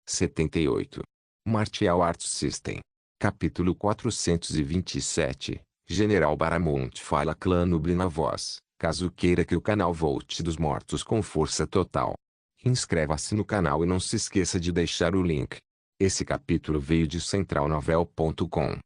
78. Martial Arts System. Capítulo 427. General Baramount fala a Clã Nubli na voz, caso queira que o canal volte dos mortos com força total. Inscreva-se no canal e não se esqueça de deixar o link. Esse capítulo veio de centralnovel.com.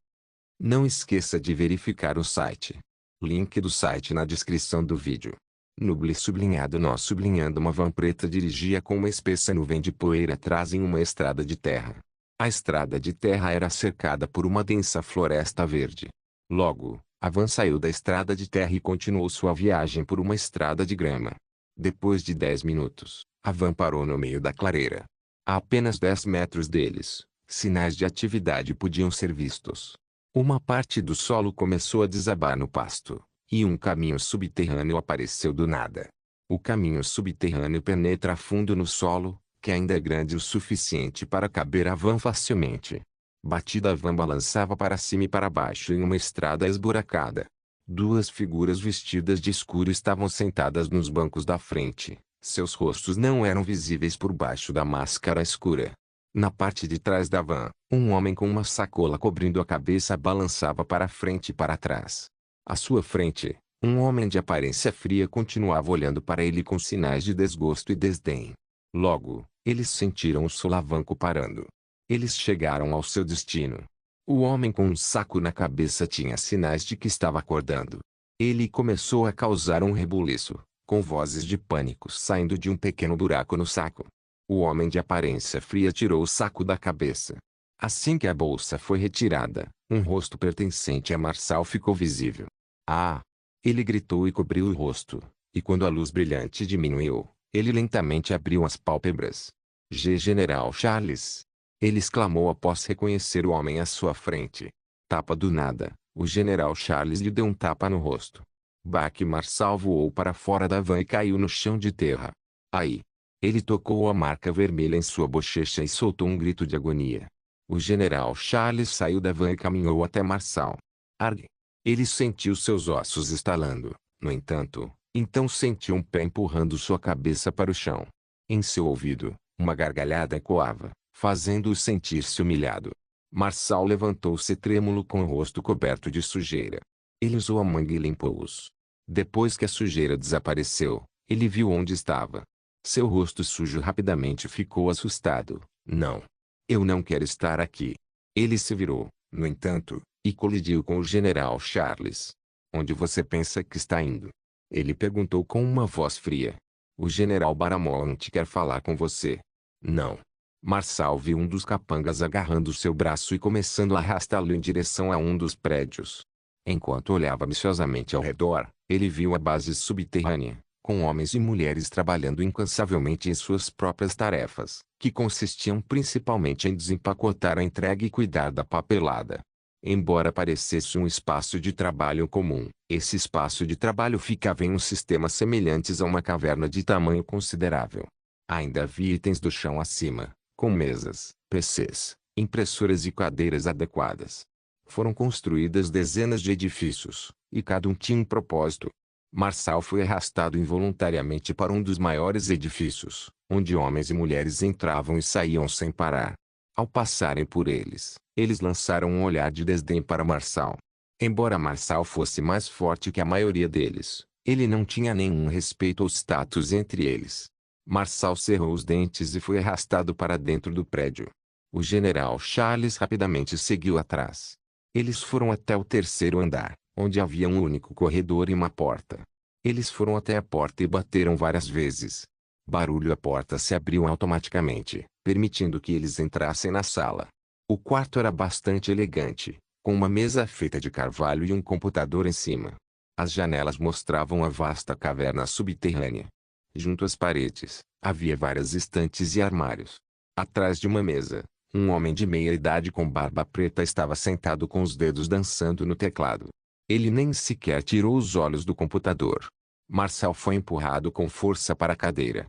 Não esqueça de verificar o site. Link do site na descrição do vídeo. Nubli sublinhado nó sublinhando uma van preta dirigia com uma espessa nuvem de poeira atrás em uma estrada de terra. A estrada de terra era cercada por uma densa floresta verde. Logo, a van saiu da estrada de terra e continuou sua viagem por uma estrada de grama. Depois de 10 minutos, a van parou no meio da clareira. A apenas 10 metros deles, sinais de atividade podiam ser vistos. Uma parte do solo começou a desabar no pasto, e um caminho subterrâneo apareceu do nada. O caminho subterrâneo penetra fundo no solo, que ainda é grande o suficiente para caber a van facilmente. Batida, a van balançava para cima e para baixo em uma estrada esburacada. Duas figuras vestidas de escuro estavam sentadas nos bancos da frente. Seus rostos não eram visíveis por baixo da máscara escura. Na parte de trás da van, um homem com uma sacola cobrindo a cabeça balançava para frente e para trás. À sua frente, um homem de aparência fria continuava olhando para ele com sinais de desgosto e desdém. Logo, eles sentiram o solavanco parando. Eles chegaram ao seu destino. O homem com um saco na cabeça tinha sinais de que estava acordando. Ele começou a causar um rebuliço, com vozes de pânico saindo de um pequeno buraco no saco. O homem de aparência fria tirou o saco da cabeça. Assim que a bolsa foi retirada, um rosto pertencente a Marçal ficou visível. Ah! Ele gritou e cobriu o rosto, e quando a luz brilhante diminuiu, ele lentamente abriu as pálpebras. General Charles! Ele exclamou após reconhecer o homem à sua frente. Tapa do nada, o General Charles lhe deu um tapa no rosto. Baque Marçal voou para fora da van e caiu no chão de terra. Aí! Ele tocou a marca vermelha em sua bochecha e soltou um grito de agonia. O General Charles saiu da van e caminhou até Marçal. Arg! Ele sentiu seus ossos estalando. No entanto, então sentiu um pé empurrando sua cabeça para o chão. Em seu ouvido, uma gargalhada ecoava, fazendo-o sentir-se humilhado. Marçal levantou-se trêmulo com o rosto coberto de sujeira. Ele usou a manga e limpou-os. Depois que a sujeira desapareceu, ele viu onde estava. Seu rosto sujo rapidamente ficou assustado. Não. Eu não quero estar aqui. Ele se virou, no entanto, e colidiu com o General Charles. Onde você pensa que está indo? Ele perguntou com uma voz fria. O General Baramount quer falar com você. Não. Marçal viu um dos capangas agarrando seu braço e começando a arrastá-lo em direção a um dos prédios. Enquanto olhava ambiciosamente ao redor, ele viu a base subterrânea, com homens e mulheres trabalhando incansavelmente em suas próprias tarefas, que consistiam principalmente em desempacotar a entrega e cuidar da papelada. Embora parecesse um espaço de trabalho comum, esse espaço de trabalho ficava em um sistema semelhantes a uma caverna de tamanho considerável. Ainda havia itens do chão acima, com mesas, PCs, impressoras e cadeiras adequadas. Foram construídas dezenas de edifícios, e cada um tinha um propósito. Marçal foi arrastado involuntariamente para um dos maiores edifícios, onde homens e mulheres entravam e saíam sem parar. Ao passarem por eles, eles lançaram um olhar de desdém para Marçal. Embora Marçal fosse mais forte que a maioria deles, ele não tinha nenhum respeito ou status entre eles. Marçal cerrou os dentes e foi arrastado para dentro do prédio. O General Charles rapidamente seguiu atrás. Eles foram até o terceiro andar, onde havia um único corredor e uma porta. Eles foram até a porta e bateram várias vezes. Barulho, a porta se abriu automaticamente, permitindo que eles entrassem na sala. O quarto era bastante elegante, com uma mesa feita de carvalho e um computador em cima. As janelas mostravam a vasta caverna subterrânea. Junto às paredes, havia várias estantes e armários. Atrás de uma mesa, um homem de meia idade com barba preta estava sentado com os dedos dançando no teclado. Ele nem sequer tirou os olhos do computador. Marçal foi empurrado com força para a cadeira.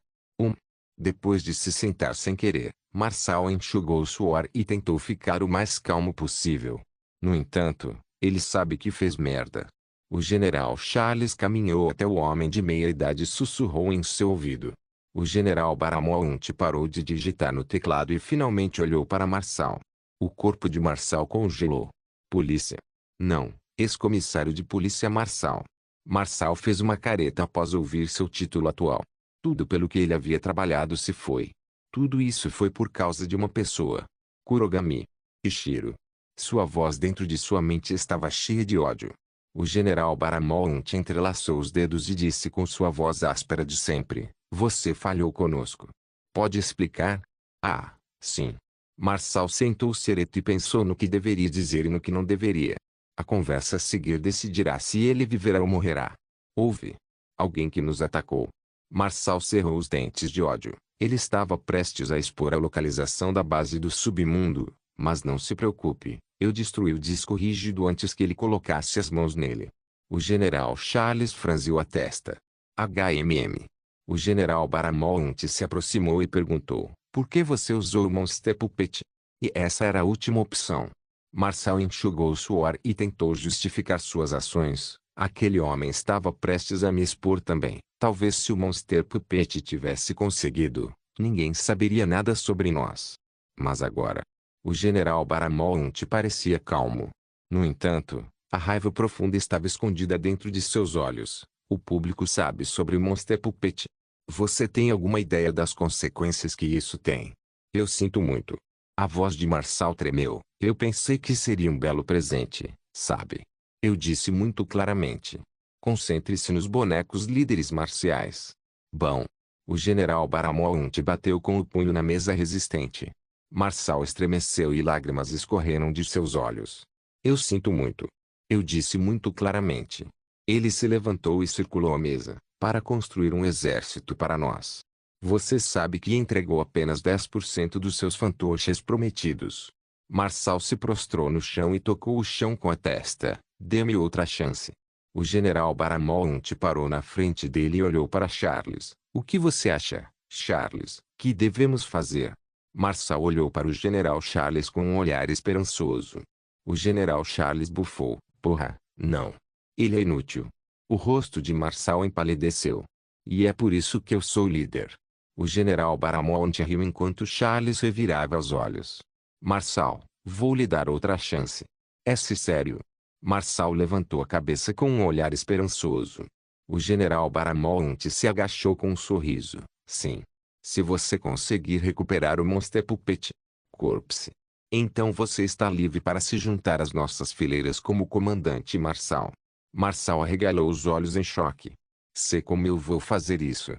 Depois de se sentar sem querer, Marçal enxugou o suor e tentou ficar o mais calmo possível. No entanto, ele sabe que fez merda. O General Charles caminhou até o homem de meia idade e sussurrou em seu ouvido. O general Baramonte parou de digitar no teclado e finalmente olhou para Marçal. O corpo de Marçal congelou. Polícia. Não, ex-comissário de polícia Marçal. Marçal fez uma careta após ouvir seu título atual. Tudo pelo que ele havia trabalhado se foi. Tudo isso foi por causa de uma pessoa. Kurogami. Ishiro. Sua voz dentro de sua mente estava cheia de ódio. O general Baramonte entrelaçou os dedos e disse com sua voz áspera de sempre: "Você falhou conosco. Pode explicar?" "Ah, sim." Marçal sentou-se ereto e pensou no que deveria dizer e no que não deveria. A conversa a seguir decidirá se ele viverá ou morrerá. Houve alguém que nos atacou. Marçal cerrou os dentes de ódio. Ele estava prestes a expor a localização da base do submundo, mas não se preocupe. Eu destruí o disco rígido antes que ele colocasse as mãos nele. O general Charles franziu a testa. HMM. O general Baramonte se aproximou e perguntou: "Por que você usou o Monster Puppet?" E essa era a última opção. Marçal enxugou o suor e tentou justificar suas ações. Aquele homem estava prestes a me expor também. Talvez se o Monster Puppet tivesse conseguido, ninguém saberia nada sobre nós. Mas agora... O general Baramonte parecia calmo. No entanto, a raiva profunda estava escondida dentro de seus olhos. O público sabe sobre o Monster Puppet. Você tem alguma ideia das consequências que isso tem? Eu sinto muito. A voz de Marçal tremeu. Eu pensei que seria um belo presente, sabe? Eu disse muito claramente. Concentre-se nos bonecos líderes marciais. Bom. O general Baramonte bateu com o punho na mesa resistente. Marçal estremeceu e lágrimas escorreram de seus olhos. Eu sinto muito. Eu disse muito claramente. Ele se levantou e circulou a mesa, para construir um exército para nós. Você sabe que entregou apenas 10% dos seus fantoches prometidos. Marçal se prostrou no chão e tocou o chão com a testa. Dê-me outra chance. O general Baramonte parou na frente dele e olhou para Charles. O que você acha, Charles, que devemos fazer? Marçal olhou para o general Charles com um olhar esperançoso. O general Charles bufou. Porra, não. Ele é inútil. O rosto de Marçal empalideceu. E é por isso que eu sou líder. O general Baramonte riu enquanto Charles revirava os olhos. Marçal, vou lhe dar outra chance. É-se sério? Marçal levantou a cabeça com um olhar esperançoso. O general Baramonte se agachou com um sorriso. Sim. Se você conseguir recuperar o Monster Puppet Corpse, então você está livre para se juntar às nossas fileiras como comandante Marçal. Marçal arregalou os olhos em choque. Sei como eu vou fazer isso.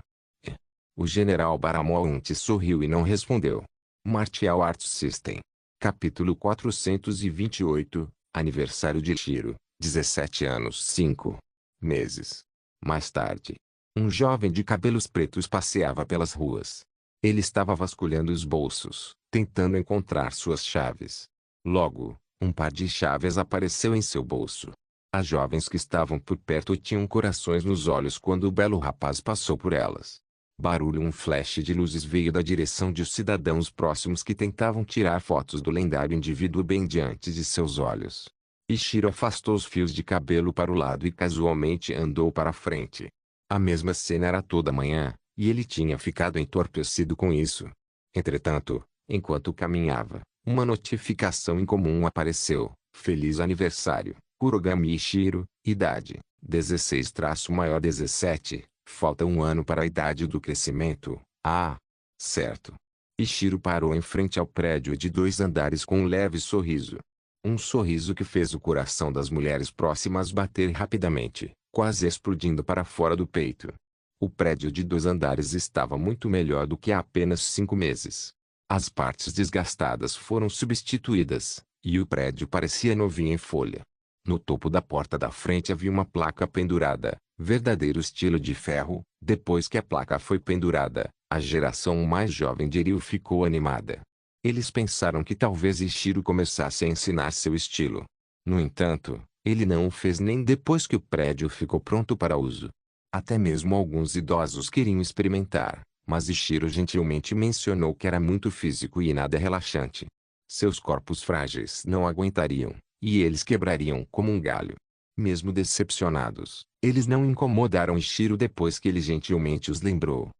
O general Baramonte sorriu e não respondeu. Martial Arts System. Capítulo 428, Aniversário de Shiro, 17 anos 5 meses. Mais tarde. Um jovem de cabelos pretos passeava pelas ruas. Ele estava vasculhando os bolsos, tentando encontrar suas chaves. Logo, um par de chaves apareceu em seu bolso. As jovens que estavam por perto tinham corações nos olhos quando o belo rapaz passou por elas. Barulho. Um flash de luzes veio da direção de cidadãos próximos que tentavam tirar fotos do lendário indivíduo bem diante de seus olhos. Ishiro afastou os fios de cabelo para o lado e casualmente andou para a frente. A mesma cena era toda manhã, e ele tinha ficado entorpecido com isso. Entretanto, enquanto caminhava, uma notificação incomum apareceu. Feliz aniversário, Kurogami Ishiro, idade, 16-17, falta um ano para a idade do crescimento. Ah, certo. Ishiro parou em frente ao prédio de 2 andares com um leve sorriso. Um sorriso que fez o coração das mulheres próximas bater rapidamente, quase explodindo para fora do peito. O prédio de 2 andares estava muito melhor do que há apenas 5 meses. As partes desgastadas foram substituídas, e o prédio parecia novinho em folha. No topo da porta da frente havia uma placa pendurada, verdadeiro estilo de ferro. Depois que a placa foi pendurada, a geração mais jovem de Ryu ficou animada. Eles pensaram que talvez Ishiro começasse a ensinar seu estilo. No entanto, ele não o fez nem depois que o prédio ficou pronto para uso. Até mesmo alguns idosos queriam experimentar, mas Ishiro gentilmente mencionou que era muito físico e nada relaxante. Seus corpos frágeis não aguentariam, e eles quebrariam como um galho. Mesmo decepcionados, eles não incomodaram Ishiro depois que ele gentilmente os lembrou.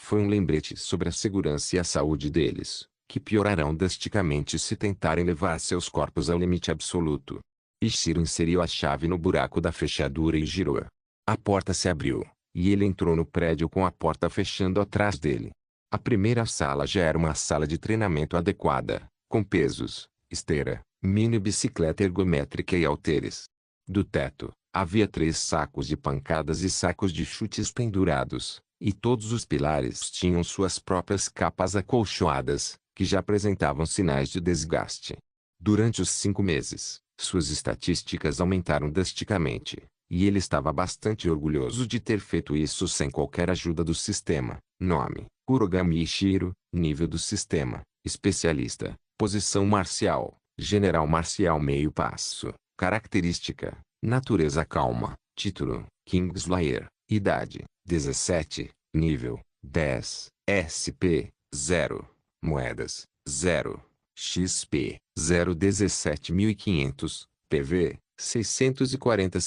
Foi um lembrete sobre a segurança e a saúde deles, que piorarão drasticamente se tentarem levar seus corpos ao limite absoluto. Ishiro inseriu a chave no buraco da fechadura e girou-a. A porta se abriu, e ele entrou no prédio com a porta fechando atrás dele. A primeira sala já era uma sala de treinamento adequada, com pesos, esteira, mini bicicleta ergométrica e halteres. Do teto, havia 3 sacos de pancadas e sacos de chutes pendurados, e todos os pilares tinham suas próprias capas acolchoadas, que já apresentavam sinais de desgaste. Durante os 5 meses, suas estatísticas aumentaram drasticamente, e ele estava bastante orgulhoso de ter feito isso sem qualquer ajuda do sistema. Nome: Kurogami Ishiro. Nível do sistema: especialista. Posição marcial: general marcial meio passo. Característica: natureza calma. Título: Kingslayer. Idade: 17. Nível: 10. SP: 0. Moedas: 0. XP: 0,17.500. PV: 640.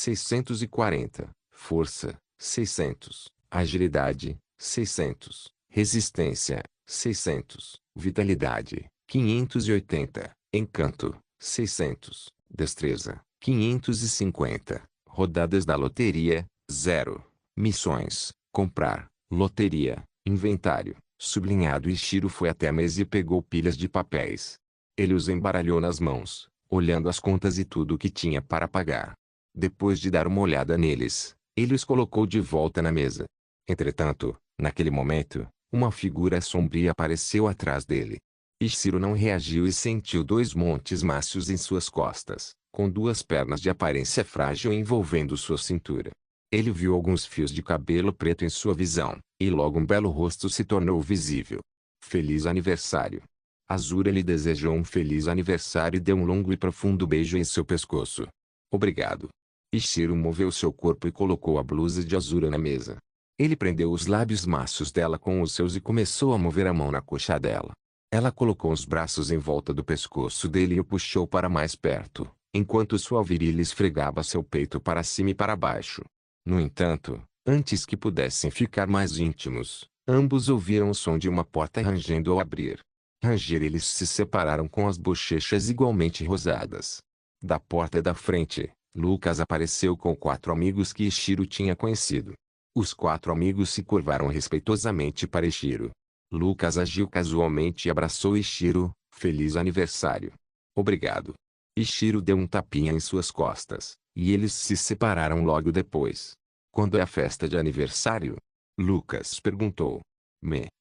Força: 600. Agilidade: 600. Resistência: 600. Vitalidade: 580. Encanto: 600. Destreza: 550. Rodadas da loteria: 0. Missões: comprar, loteria, inventário. Sublinhado. Ishiro foi até a mesa e pegou pilhas de papéis. Ele os embaralhou nas mãos, olhando as contas e tudo o que tinha para pagar. Depois de dar uma olhada neles, ele os colocou de volta na mesa. Entretanto, naquele momento, uma figura sombria apareceu atrás dele. Ishiro não reagiu e sentiu 2 montes mácios em suas costas, com 2 pernas de aparência frágil envolvendo sua cintura. Ele viu alguns fios de cabelo preto em sua visão, e logo um belo rosto se tornou visível. Feliz aniversário. Azura lhe desejou um feliz aniversário e deu um longo e profundo beijo em seu pescoço. Obrigado. Ishiro moveu seu corpo e colocou a blusa de Azura na mesa. Ele prendeu os lábios macios dela com os seus e começou a mover a mão na coxa dela. Ela colocou os braços em volta do pescoço dele e o puxou para mais perto, enquanto sua virilha esfregava seu peito para cima e para baixo. No entanto, antes que pudessem ficar mais íntimos, ambos ouviram o som de uma porta rangendo ao abrir. Ranger. Eles se separaram com as bochechas igualmente rosadas. Da porta da frente, Lucas apareceu com 4 amigos que Ishiro tinha conhecido. Os 4 amigos se curvaram respeitosamente para Ishiro. Lucas agiu casualmente e abraçou Ishiro. Feliz aniversário. Obrigado. Ishiro deu um tapinha em suas costas, e eles se separaram logo depois. Quando é a festa de aniversário? Lucas perguntou.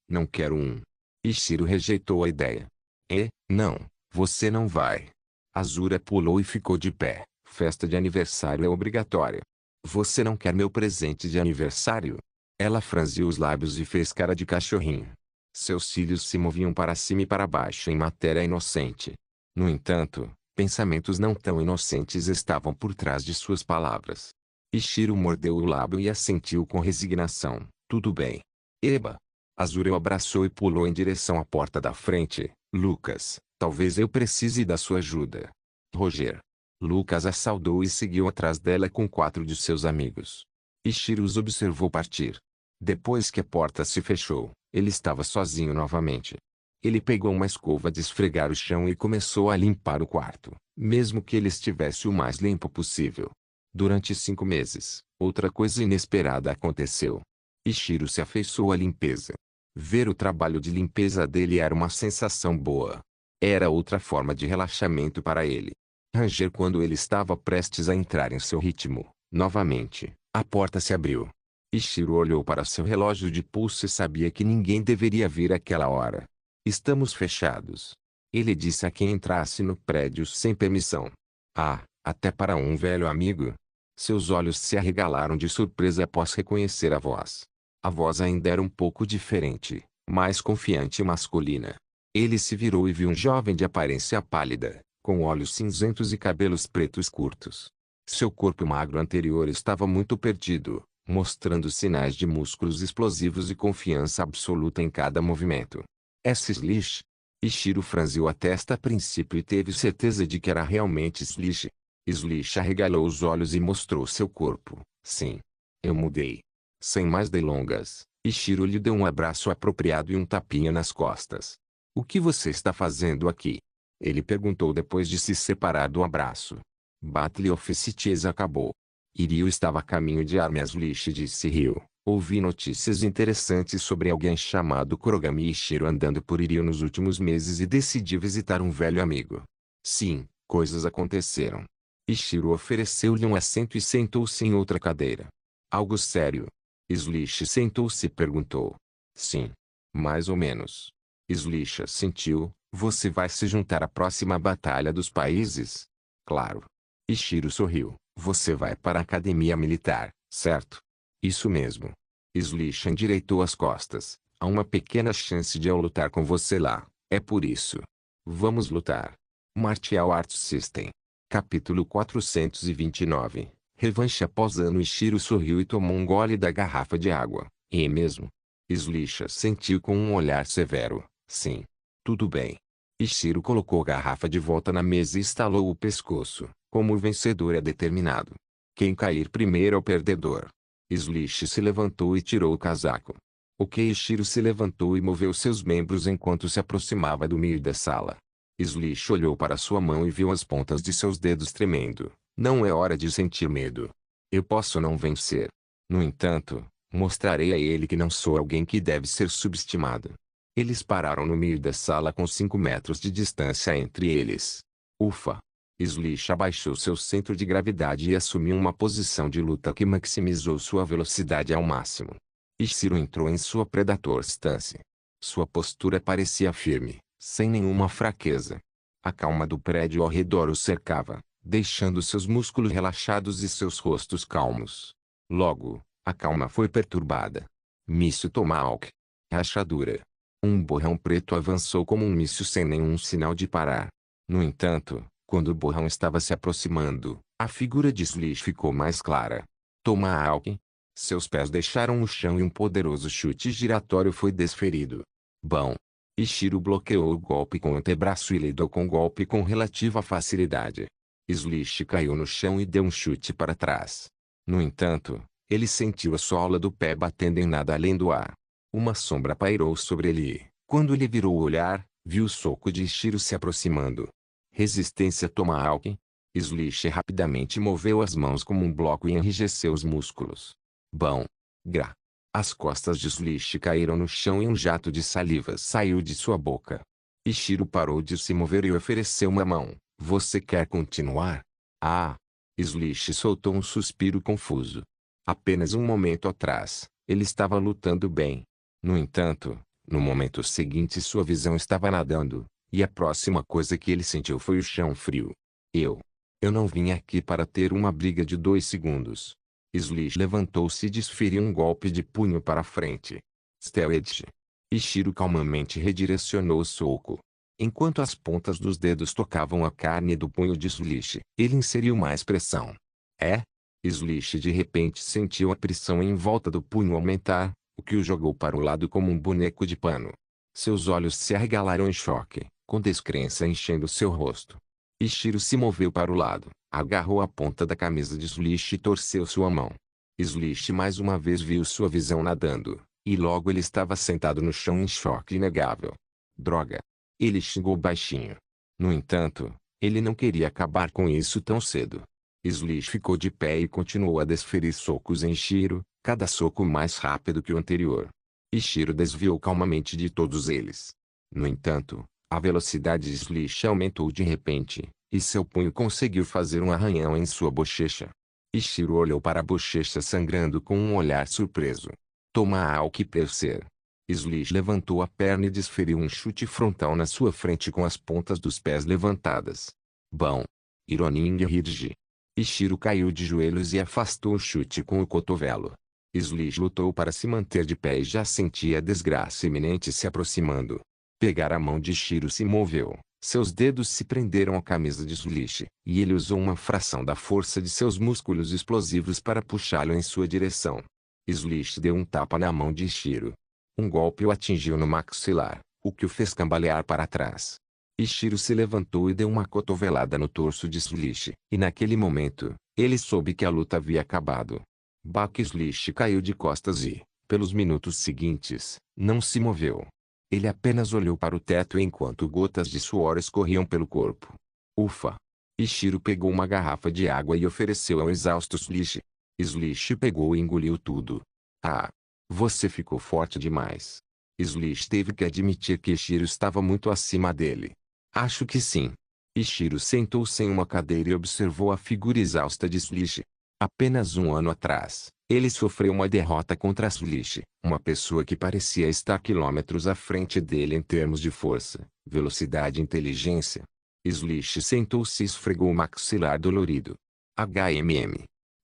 Não quero um. Ishiro rejeitou a ideia. Não, você não vai. Azura pulou e ficou de pé. Festa de aniversário é obrigatória. Você não quer meu presente de aniversário? Ela franziu os lábios e fez cara de cachorrinho. Seus cílios se moviam para cima e para baixo em matéria inocente. No entanto, pensamentos não tão inocentes estavam por trás de suas palavras. Ishiro mordeu o lábio e assentiu com resignação. Tudo bem. Eba! Azura o abraçou e pulou em direção à porta da frente. Lucas, talvez eu precise da sua ajuda. Roger. Lucas a saudou e seguiu atrás dela com 4 de seus amigos. Ishiro os observou partir. Depois que a porta se fechou, ele estava sozinho novamente. Ele pegou uma escova de esfregar o chão e começou a limpar o quarto, mesmo que ele estivesse o mais limpo possível. Durante 5 meses, outra coisa inesperada aconteceu. Ishiro se afeiçoou à limpeza. Ver o trabalho de limpeza dele era uma sensação boa. Era outra forma de relaxamento para ele. Ranger. Quando ele estava prestes a entrar em seu ritmo, novamente, a porta se abriu. Ishiro olhou para seu relógio de pulso e sabia que ninguém deveria vir àquela hora. Estamos fechados. Ele disse a quem entrasse no prédio sem permissão. Até para um velho amigo. Seus olhos se arregalaram de surpresa após reconhecer a voz. A voz ainda era um pouco diferente, mais confiante e masculina. Ele se virou e viu um jovem de aparência pálida, com olhos cinzentos e cabelos pretos curtos. Seu corpo magro anterior estava muito perdido, mostrando sinais de músculos explosivos e confiança absoluta em cada movimento. Slish? Ishiro franziu a testa a princípio e teve certeza de que era realmente Slish. Slish arregalou os olhos e mostrou seu corpo. Sim. Eu mudei. Sem mais delongas, Ishiro lhe deu um abraço apropriado e um tapinha nas costas. O que você está fazendo aqui? Ele perguntou depois de se separar do abraço. Battle of Cities acabou. Iryu estava a caminho de Armias Lich, disse Ryo. Ouvi notícias interessantes sobre alguém chamado Kurogami Ishiro andando por Iryu nos últimos meses e decidi visitar um velho amigo. Sim, coisas aconteceram. Ishiro ofereceu-lhe um assento e sentou-se em outra cadeira. Algo sério? Slish sentou-se e perguntou. Sim. Mais ou menos. Slish assentiu. Você vai se juntar à próxima batalha dos países? Claro. Ishiro sorriu. Você vai para a academia militar, certo? Isso mesmo. Slish endireitou as costas. Há uma pequena chance de eu lutar com você lá. É por isso. Vamos lutar. Martial Arts System. Capítulo 429. Revanche. Após ano, Ishiro sorriu e tomou um gole da garrafa de água. E mesmo? Slish sentiu com um olhar severo. Sim. Tudo bem. Ishiro colocou a garrafa de volta na mesa e estalou o pescoço. Como o vencedor é determinado. Quem cair primeiro é o perdedor. Slish se levantou e tirou o casaco. Ishiro se levantou e moveu seus membros enquanto se aproximava do meio da sala. Slish olhou para sua mão e viu as pontas de seus dedos tremendo. Não é hora de sentir medo. Eu posso não vencer. No entanto, mostrarei a ele que não sou alguém que deve ser subestimado. Eles pararam no meio da sala com 5 metros de distância entre eles. Ufa! Slish abaixou seu centro de gravidade e assumiu uma posição de luta que maximizou sua velocidade ao máximo. Ishiro entrou em sua Predator Stance. Sua postura parecia firme, sem nenhuma fraqueza. A calma do prédio ao redor o cercava, deixando seus músculos relaxados e seus rostos calmos. Logo, a calma foi perturbada. Míssil Tomahawk. Rachadura. Um borrão preto avançou como um míssil sem nenhum sinal de parar. No entanto, quando o borrão estava se aproximando, a figura de Slish ficou mais clara. Tomahawk. Seus pés deixaram o chão e um poderoso chute giratório foi desferido. Bom. Ishiro bloqueou o golpe com o antebraço e lidou com o golpe com relativa facilidade. Slish caiu no chão e deu um chute para trás. No entanto, ele sentiu a sola do pé batendo em nada além do ar. Uma sombra pairou sobre ele e, quando ele virou o olhar, viu o soco de Ishiro se aproximando. Resistência Tomahawk. Slish rapidamente moveu as mãos como um bloco e enrijeceu os músculos. Bom. Gra. As costas de Slish caíram no chão e um jato de saliva saiu de sua boca. Ishiro parou de se mover e ofereceu uma mão. Você quer continuar? Ah! Slish soltou um suspiro confuso. Apenas um momento atrás, ele estava lutando bem. No entanto, no momento seguinte sua visão estava nadando, e a próxima coisa que ele sentiu foi o chão frio. Eu não vim aqui para ter uma briga de 2 segundos. Slish levantou-se e desferiu um golpe de punho para frente. Stealth. Ishiro calmamente redirecionou o soco. Enquanto as pontas dos dedos tocavam a carne do punho de Slish, ele inseriu mais pressão. Slish de repente sentiu a pressão em volta do punho aumentar, o que o jogou para o lado como um boneco de pano. Seus olhos se arregalaram em choque, com descrença enchendo seu rosto. Ishiro se moveu para o lado, agarrou a ponta da camisa de Slish e torceu sua mão. Slish mais uma vez viu sua visão nadando, e logo ele estava sentado no chão em choque inegável. Droga! Ele xingou baixinho. No entanto, ele não queria acabar com isso tão cedo. Slish ficou de pé e continuou a desferir socos em Ishiro, cada soco mais rápido que o anterior. Ishiro desviou calmamente de todos eles. No entanto, a velocidade de Slish aumentou de repente, e seu punho conseguiu fazer um arranhão em sua bochecha. Ishiro olhou para a bochecha sangrando com um olhar surpreso. Tomahawk Piercer. Slish levantou a perna e desferiu um chute frontal na sua frente com as pontas dos pés levantadas. Bom. Ironing Hirji. Ishiro caiu de joelhos e afastou o chute com o cotovelo. Slish lutou para se manter de pé e já sentia a desgraça iminente se aproximando. Pegar a mão de Ishiro se moveu. Seus dedos se prenderam à camisa de Slish, e ele usou uma fração da força de seus músculos explosivos para puxá-lo em sua direção. Slish deu um tapa na mão de Ishiro. Um golpe o atingiu no maxilar, o que o fez cambalear para trás. Ishiro se levantou e deu uma cotovelada no torso de Slish, e naquele momento, ele soube que a luta havia acabado. Slish caiu de costas e, Pelos minutos seguintes, não se moveu. Ele apenas olhou para o teto enquanto gotas de suor escorriam pelo corpo. Ufa! Ishiro pegou uma garrafa de água e ofereceu ao exausto Slish. Slish pegou e engoliu tudo. Ah! Você ficou forte demais. Slish teve que admitir que Ishiro estava muito acima dele. Acho que sim. Ishiro sentou-se em uma cadeira e observou a figura exausta de Slish. Apenas um ano atrás, ele sofreu uma derrota contra Slish, uma pessoa que parecia estar quilômetros à frente dele em termos de força, velocidade e inteligência. Slish sentou-se e esfregou o maxilar dolorido.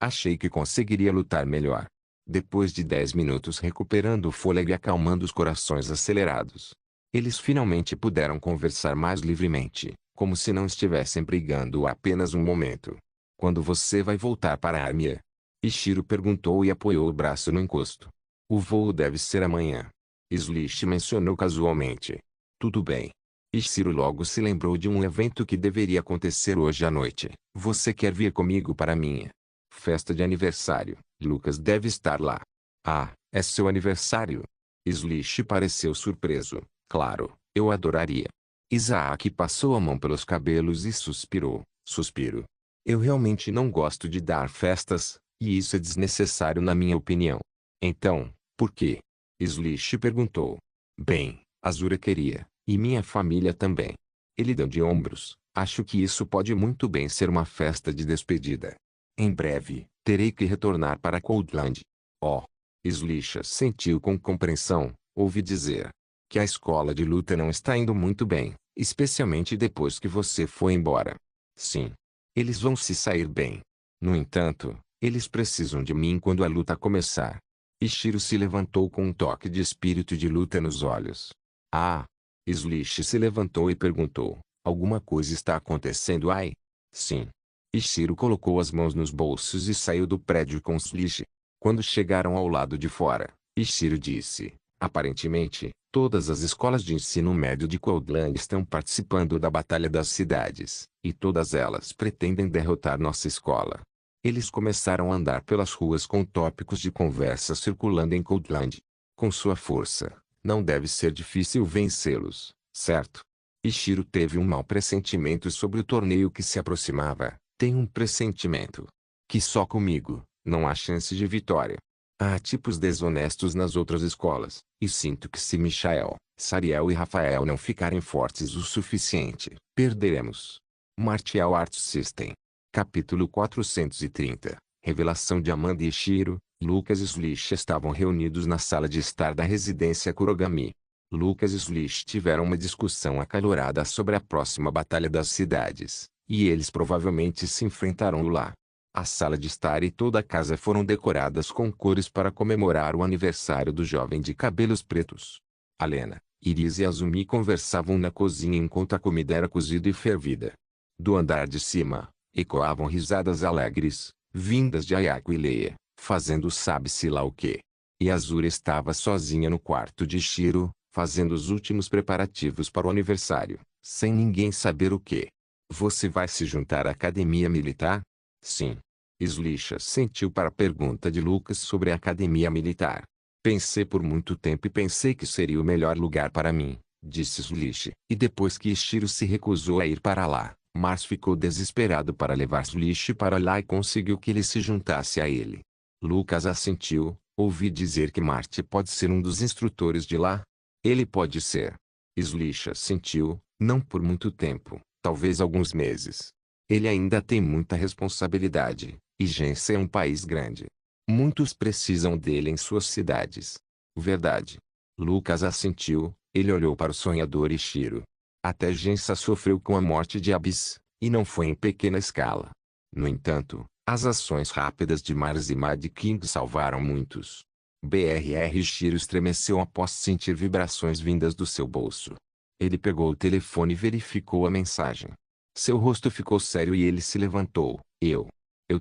Achei que conseguiria lutar melhor. Depois de 10 minutos recuperando o fôlego e acalmando os corações acelerados, eles finalmente puderam conversar mais livremente, como se não estivessem brigando há apenas um momento. Quando você vai voltar para a armia? Ishiro perguntou e apoiou o braço no encosto. O voo deve ser amanhã. Slish mencionou casualmente. Tudo bem. Ishiro logo se lembrou de um evento que deveria acontecer hoje à noite. Você quer vir comigo para a minha festa de aniversário? Lucas deve estar lá. Ah, é seu aniversário? Slish pareceu surpreso. Claro, eu adoraria. Isaac passou a mão pelos cabelos e suspirou. Suspiro. Eu realmente não gosto de dar festas, e isso é desnecessário na minha opinião. Então, por quê? Slish perguntou. Bem, Azura queria, e minha família também. Ele deu de ombros. Acho que isso pode muito bem ser uma festa de despedida. Em breve, terei que retornar para Coldland. Oh! Slish sentiu com compreensão. Ouvi dizer que a escola de luta não está indo muito bem, especialmente depois que você foi embora. Sim. Eles vão se sair bem. No entanto, eles precisam de mim quando a luta começar. Ishiro se levantou com um toque de espírito de luta nos olhos. Ah! Slish se levantou e perguntou. Alguma coisa está acontecendo aí? Sim. Ishiro colocou as mãos nos bolsos e saiu do prédio com Slish. Quando chegaram ao lado de fora, Ishiro disse. Aparentemente, todas as escolas de ensino médio de Coldland estão participando da Batalha das Cidades, e todas elas pretendem derrotar nossa escola. Eles começaram a andar pelas ruas com tópicos de conversa circulando em Coldland. Com sua força, não deve ser difícil vencê-los, certo? Ishiro teve um mau pressentimento sobre o torneio que se aproximava. Tenho um pressentimento que só comigo não há chance de vitória. Há tipos desonestos nas outras escolas, e sinto que se Michael, Sariel e Rafael não ficarem fortes o suficiente, perderemos. Martial Arts System. Capítulo 430. Revelação de Amanda e Ishiro. Lucas e Slish estavam reunidos na sala de estar da residência Kurogami. Lucas e Slish tiveram uma discussão acalorada sobre a próxima Batalha das Cidades, e eles provavelmente se enfrentarão lá. A sala de estar e toda a casa foram decoradas com cores para comemorar o aniversário do jovem de cabelos pretos. Alena, Iris e Azumi conversavam na cozinha enquanto a comida era cozida e fervida. Do andar de cima, ecoavam risadas alegres, vindas de Ayako e Leia, fazendo sabe-se lá o quê. E Azura estava sozinha no quarto de Shiro, fazendo os últimos preparativos para o aniversário, sem ninguém saber o quê. Você vai se juntar à academia militar? Sim. Slish sentiu para a pergunta de Lucas sobre a academia militar. Pensei por muito tempo e pensei que seria o melhor lugar para mim, disse Slish. E depois que Ishiro se recusou a ir para lá, Mars ficou desesperado para levar Slish para lá e conseguiu que ele se juntasse a ele. Lucas assentiu. Ouvi dizer que Marte pode ser um dos instrutores de lá. Ele pode ser. Slish assentiu, não por muito tempo, talvez alguns meses. Ele ainda tem muita responsabilidade, e Gensha é um país grande. Muitos precisam dele em suas cidades. Verdade. Lucas assentiu, ele olhou para o sonhador Ishiro. Até Gensha sofreu com a morte de Abyss, e não foi em pequena escala. No entanto, as ações rápidas de Mars e Mad King salvaram muitos. Brr Ishiro estremeceu após sentir vibrações vindas do seu bolso. Ele pegou o telefone e verificou a mensagem. Seu rosto ficou sério e ele se levantou. Eu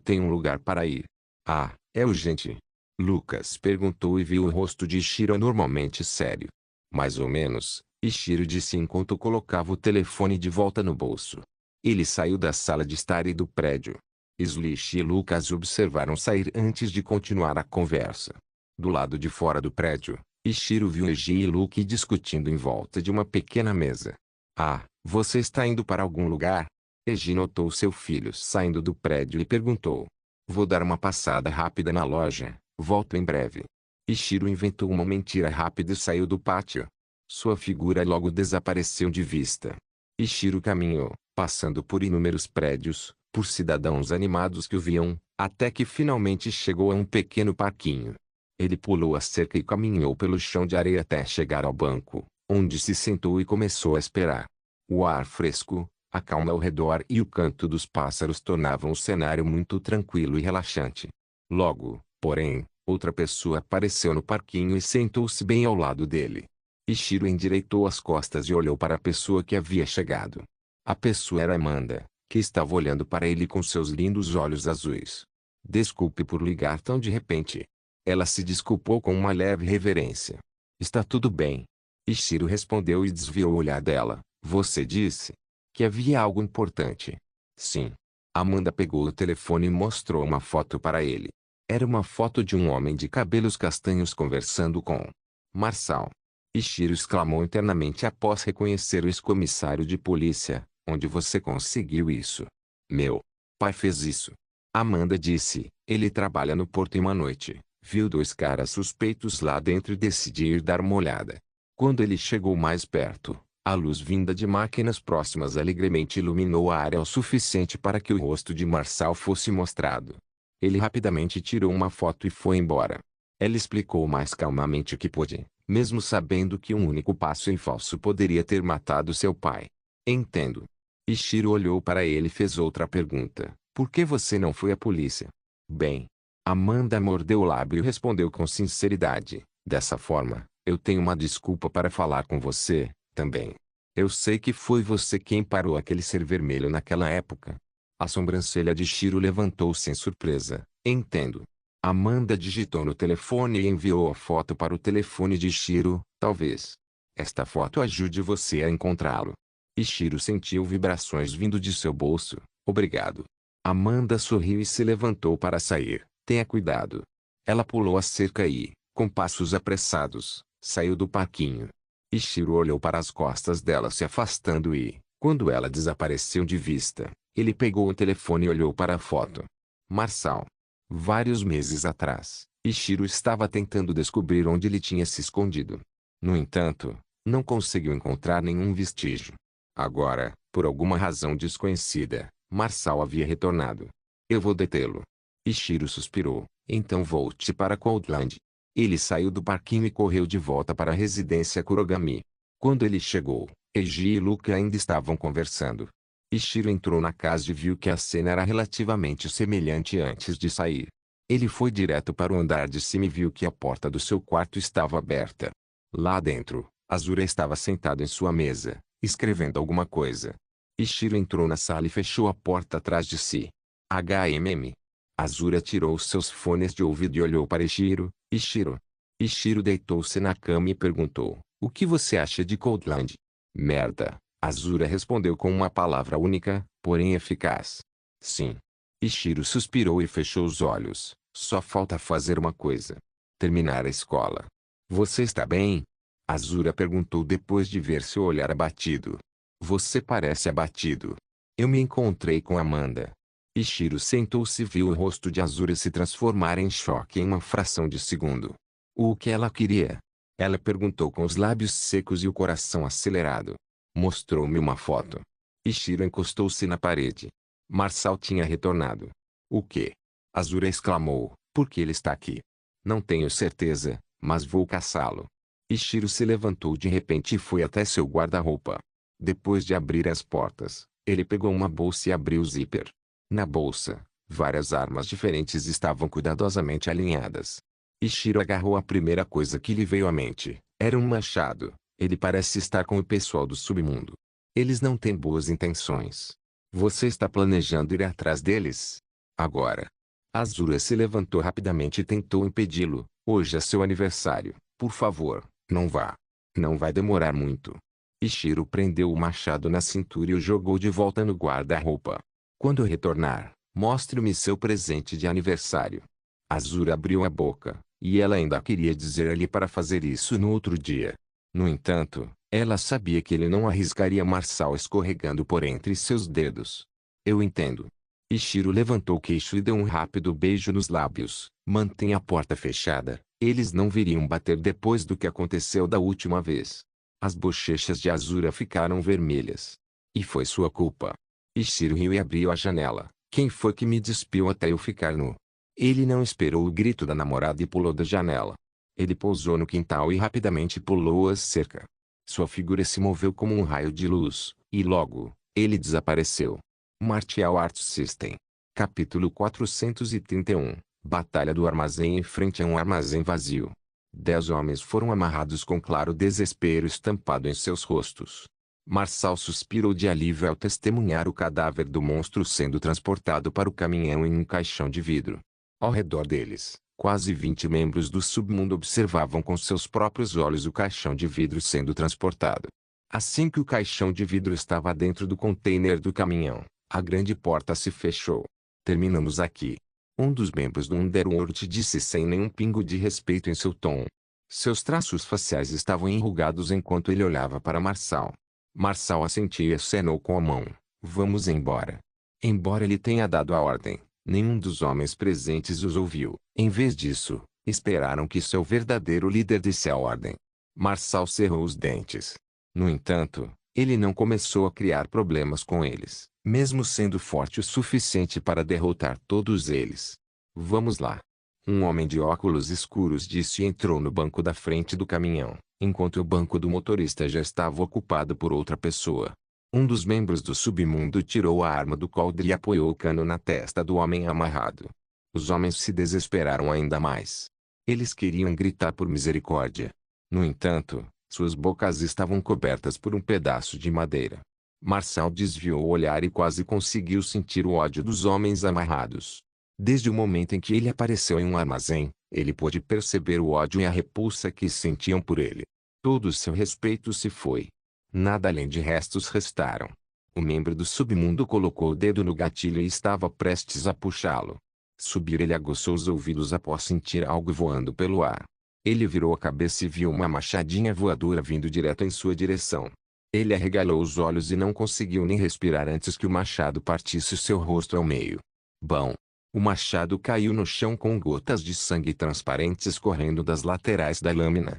tenho um lugar para ir. Ah, é urgente? Lucas perguntou e viu o rosto de Ishiro anormalmente sério. Mais ou menos, Ishiro disse enquanto colocava o telefone de volta no bolso. Ele saiu da sala de estar e do prédio. Slish e Lucas observaram sair antes de continuar a conversa. Do lado de fora do prédio, Ishiro viu Eiji e Luke discutindo em volta de uma pequena mesa. Ah, você está indo para algum lugar? Eiji notou seu filho saindo do prédio e perguntou. Vou dar uma passada rápida na loja, volto em breve. Ishiro inventou uma mentira rápida e saiu do pátio. Sua figura logo desapareceu de vista. Ishiro caminhou, passando por inúmeros prédios, por cidadãos animados que o viam, até que finalmente chegou a um pequeno parquinho. Ele pulou a cerca e caminhou pelo chão de areia até chegar ao banco, onde se sentou e começou a esperar. O ar fresco, a calma ao redor e o canto dos pássaros tornavam o cenário muito tranquilo e relaxante. Logo, porém, outra pessoa apareceu no parquinho e sentou-se bem ao lado dele. Ishiro endireitou as costas e olhou para a pessoa que havia chegado. A pessoa era Amanda, que estava olhando para ele com seus lindos olhos azuis. Desculpe por ligar tão de repente. Ela se desculpou com uma leve reverência. Está tudo bem. Ishiro respondeu e desviou o olhar dela. Você disse que havia algo importante. Sim. Amanda pegou o telefone e mostrou uma foto para ele. Era uma foto de um homem de cabelos castanhos conversando com Marçal. Ishiro exclamou internamente após reconhecer o ex-comissário de polícia. Onde você conseguiu isso? Meu pai fez isso. Amanda disse. Ele trabalha no porto em uma noite. Viu dois caras suspeitos lá dentro e decidiu ir dar uma olhada. Quando ele chegou mais perto, a luz vinda de máquinas próximas alegremente iluminou a área o suficiente para que o rosto de Marçal fosse mostrado. Ele rapidamente tirou uma foto e foi embora. Ela explicou mais calmamente que pôde, mesmo sabendo que um único passo em falso poderia ter matado seu pai. Entendo. Ishiro olhou para ele e fez outra pergunta. Por que você não foi à polícia? Bem. Amanda mordeu o lábio e respondeu com sinceridade. Dessa forma, eu tenho uma desculpa para falar com você, também. Eu sei que foi você quem parou aquele ser vermelho naquela época. A sobrancelha de Shiro levantou-se em surpresa. Entendo. Amanda digitou no telefone e enviou a foto para o telefone de Shiro. Talvez esta foto ajude você a encontrá-lo. Ishiro sentiu vibrações vindo de seu bolso. Obrigado. Amanda sorriu e se levantou para sair. Tenha cuidado. Ela pulou a cerca e, com passos apressados, saiu do parquinho. Ishiro olhou para as costas dela se afastando e, quando ela desapareceu de vista, ele pegou o telefone e olhou para a foto. Marçal. Vários meses atrás, Ishiro estava tentando descobrir onde ele tinha se escondido. No entanto, não conseguiu encontrar nenhum vestígio. Agora, por alguma razão desconhecida, Marçal havia retornado. Eu vou detê-lo. Ishiro suspirou. Então volte para Coldland. Ele saiu do parquinho e correu de volta para a residência Kurogami. Quando ele chegou, Eiji e Luke ainda estavam conversando. Ishiro entrou na casa e viu que a cena era relativamente semelhante antes de sair. Ele foi direto para o andar de cima e viu que a porta do seu quarto estava aberta. Lá dentro, Azura estava sentado em sua mesa, escrevendo alguma coisa. Ishiro entrou na sala e fechou a porta atrás de si. HMM. Azura tirou seus fones de ouvido e olhou para Ishiro. Ishiro. Ishiro deitou-se na cama e perguntou, o que você acha de Coldland? Merda. Azura respondeu com uma palavra única, porém eficaz. Sim. Ishiro suspirou e fechou os olhos. Só falta fazer uma coisa. Terminar a escola. Você está bem? Azura perguntou depois de ver seu olhar abatido. Você parece abatido. Eu me encontrei com Amanda. Ishiro sentou-se e viu o rosto de Azura se transformar em choque em uma fração de segundo. O que ela queria? Ela perguntou com os lábios secos e o coração acelerado. Mostrou-me uma foto. Ishiro encostou-se na parede. Marçal tinha retornado. O quê? Azura exclamou. Por que ele está aqui? Não tenho certeza, mas vou caçá-lo. Ishiro se levantou de repente e foi até seu guarda-roupa. Depois de abrir as portas, ele pegou uma bolsa e abriu o zíper. Na bolsa, várias armas diferentes estavam cuidadosamente alinhadas. Ishiro agarrou a primeira coisa que lhe veio à mente. Era um machado. Ele parece estar com o pessoal do submundo. Eles não têm boas intenções. Você está planejando ir atrás deles? Agora. Azura se levantou rapidamente e tentou impedi-lo. Hoje é seu aniversário. Por favor, não vá. Não vai demorar muito. Ishiro prendeu o machado na cintura e o jogou de volta no guarda-roupa. Quando eu retornar, mostre-me seu presente de aniversário. Azura abriu a boca, E ela ainda queria dizer-lhe para fazer isso no outro dia. No entanto, ela sabia que ele não arriscaria Marçal escorregando por entre seus dedos. Eu entendo. Ichiro levantou o queixo e deu um rápido beijo nos lábios. Mantenha a porta fechada. Eles não viriam bater depois do que aconteceu da última vez. As bochechas de Azura ficaram vermelhas. E foi sua culpa. Ichiro riu e abriu a janela. Quem foi que me despiu até eu ficar nu? Ele não esperou o grito da namorada e pulou da janela. Ele pousou no quintal e rapidamente pulou a cerca. Sua figura se moveu como um raio de luz, e logo, ele desapareceu. Martial Arts System. Capítulo 431. Batalha do armazém em frente a um armazém vazio. 10 homens foram amarrados com claro desespero estampado em seus rostos. Marçal suspirou de alívio ao testemunhar o cadáver do monstro sendo transportado para o caminhão em um caixão de vidro. Ao redor deles, quase 20 membros do submundo observavam com seus próprios olhos o caixão de vidro sendo transportado. Assim que o caixão de vidro estava dentro do container do caminhão, a grande porta se fechou. Terminamos aqui. Um dos membros do Underworld disse sem nenhum pingo de respeito em seu tom. Seus traços faciais estavam enrugados enquanto ele olhava para Marçal. Marçal assentiu e acenou com a mão. Vamos embora. Embora ele tenha dado a ordem, nenhum dos homens presentes os ouviu. Em vez disso, esperaram que seu verdadeiro líder desse a ordem. Marçal cerrou os dentes. No entanto, ele não começou a criar problemas com eles, mesmo sendo forte o suficiente para derrotar todos eles. Vamos lá. Um homem de óculos escuros disse e entrou no banco da frente do caminhão, enquanto o banco do motorista já estava ocupado por outra pessoa. Um dos membros do submundo tirou a arma do coldre e apoiou o cano na testa do homem amarrado. Os homens se desesperaram ainda mais. Eles queriam gritar por misericórdia. No entanto, suas bocas estavam cobertas por um pedaço de madeira. Marçal desviou o olhar e quase conseguiu sentir o ódio dos homens amarrados. Desde o momento em que ele apareceu em um armazém, ele pôde perceber o ódio e a repulsa que sentiam por ele. Todo o seu respeito se foi. Nada além de restos restaram. O membro do submundo colocou o dedo no gatilho e estava prestes a puxá-lo. Subir ele aguçou os ouvidos após sentir algo voando pelo ar. Ele virou a cabeça e viu uma machadinha voadora vindo direto em sua direção. Ele arregalou os olhos e não conseguiu nem respirar antes que o machado partisse seu rosto ao meio. Bom! O machado caiu no chão com gotas de sangue transparentes escorrendo das laterais da lâmina.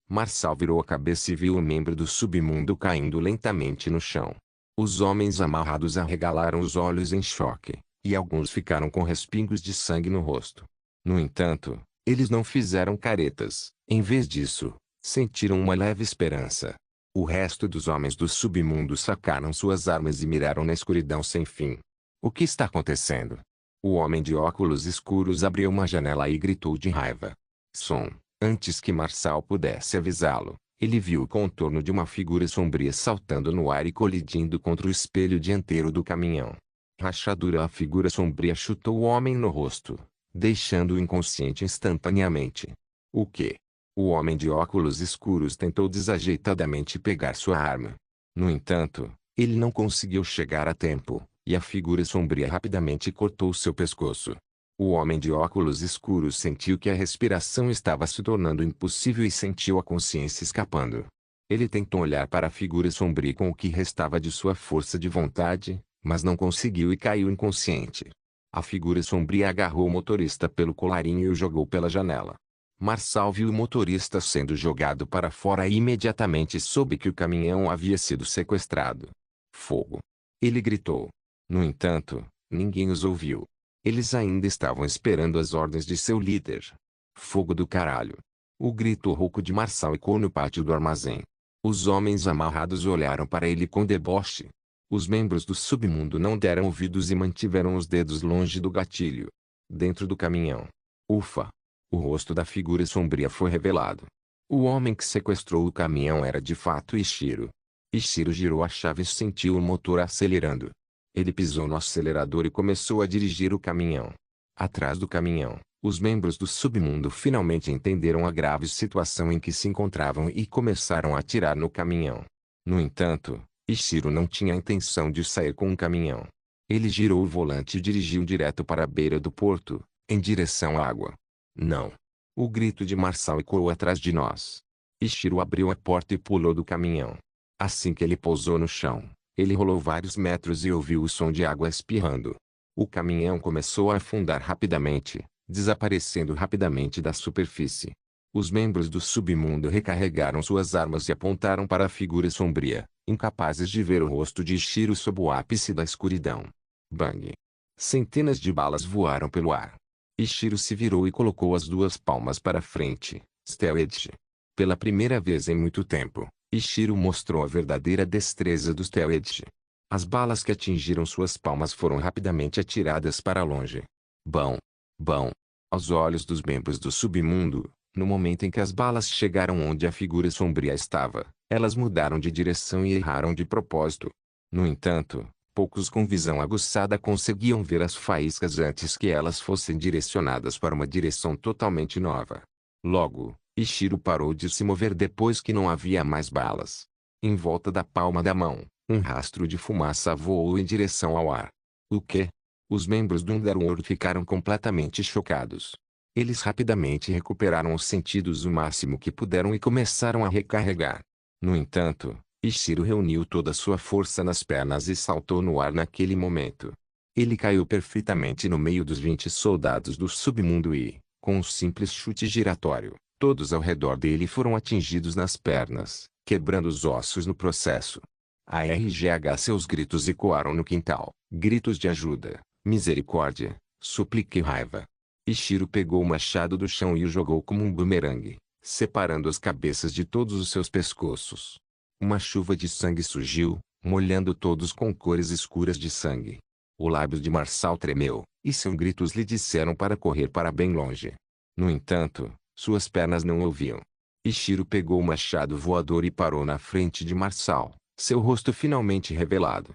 Marçal virou a cabeça e viu o membro do submundo caindo lentamente no chão. Os homens amarrados arregalaram os olhos em choque, e alguns ficaram com respingos de sangue no rosto. No entanto, eles não fizeram caretas. Em vez disso, sentiram uma leve esperança. O resto dos homens do submundo sacaram suas armas e miraram na escuridão sem fim. O que está acontecendo? O homem de óculos escuros abriu uma janela e gritou de raiva. Som. Antes que Marçal pudesse avisá-lo, ele viu o contorno de uma figura sombria saltando no ar e colidindo contra o espelho dianteiro do caminhão. Rachadura. A figura sombria chutou o homem no rosto, deixando-o inconsciente instantaneamente. O quê? O homem de óculos escuros tentou desajeitadamente pegar sua arma. No entanto, ele não conseguiu chegar a tempo, e a figura sombria rapidamente cortou seu pescoço. O homem de óculos escuros sentiu que a respiração estava se tornando impossível e sentiu a consciência escapando. Ele tentou olhar para a figura sombria com o que restava de sua força de vontade, mas não conseguiu e caiu inconsciente. A figura sombria agarrou o motorista pelo colarinho e o jogou pela janela. Marçal viu o motorista sendo jogado para fora e imediatamente soube que o caminhão havia sido sequestrado. Fogo! Ele gritou. No entanto, ninguém os ouviu. Eles ainda estavam esperando as ordens de seu líder. Fogo do caralho! O grito rouco de Marçal ecoou no pátio do armazém. Os homens amarrados olharam para ele com deboche. Os membros do submundo não deram ouvidos e mantiveram os dedos longe do gatilho. Dentro do caminhão. Ufa! O rosto da figura sombria foi revelado. O homem que sequestrou o caminhão era de fato Ichiro. Ichiro girou a chave e sentiu o motor acelerando. Ele pisou no acelerador e começou a dirigir o caminhão. Atrás do caminhão, os membros do submundo finalmente entenderam a grave situação em que se encontravam e começaram a atirar no caminhão. No entanto, Ichiro não tinha a intenção de sair com o caminhão. Ele girou o volante e dirigiu direto para a beira do porto, em direção à água. Não. O grito de Marçal ecoou atrás de nós. Ichiro abriu a porta e pulou do caminhão. Assim que ele pousou no chão, ele rolou vários metros e ouviu o som de água espirrando. O caminhão começou a afundar rapidamente, desaparecendo rapidamente da superfície. Os membros do submundo recarregaram suas armas e apontaram para a figura sombria, incapazes de ver o rosto de Ichiro sob o ápice da escuridão. Bang! Centenas de balas voaram pelo ar. Ichiro se virou e colocou as duas palmas para frente. Stealth. Pela primeira vez em muito tempo, Ichiro mostrou a verdadeira destreza do Stealth. As balas que atingiram suas palmas foram rapidamente atiradas para longe. Bom! Bom! Aos olhos dos membros do submundo, no momento em que as balas chegaram onde a figura sombria estava, elas mudaram de direção e erraram de propósito. No entanto, poucos com visão aguçada conseguiam ver as faíscas antes que elas fossem direcionadas para uma direção totalmente nova. Logo, Ichiro parou de se mover depois que não havia mais balas. Em volta da palma da mão, um rastro de fumaça voou em direção ao ar. O quê? Os membros do Underworld ficaram completamente chocados. Eles rapidamente recuperaram os sentidos o máximo que puderam e começaram a recarregar. No entanto, Ichiro reuniu toda a sua força nas pernas e saltou no ar naquele momento. Ele caiu perfeitamente no meio dos 20 soldados do submundo e, com um simples chute giratório, todos ao redor dele foram atingidos nas pernas, quebrando os ossos no processo. Seus gritos ecoaram no quintal, gritos de ajuda, misericórdia, súplica e raiva. Ichiro pegou o machado do chão e o jogou como um bumerangue, separando as cabeças de todos os seus pescoços. Uma chuva de sangue surgiu, molhando todos com cores escuras de sangue. O lábio de Marçal tremeu, e seus gritos lhe disseram para correr para bem longe. No entanto, suas pernas não ouviam. Ichiro pegou o machado voador e parou na frente de Marçal, seu rosto finalmente revelado.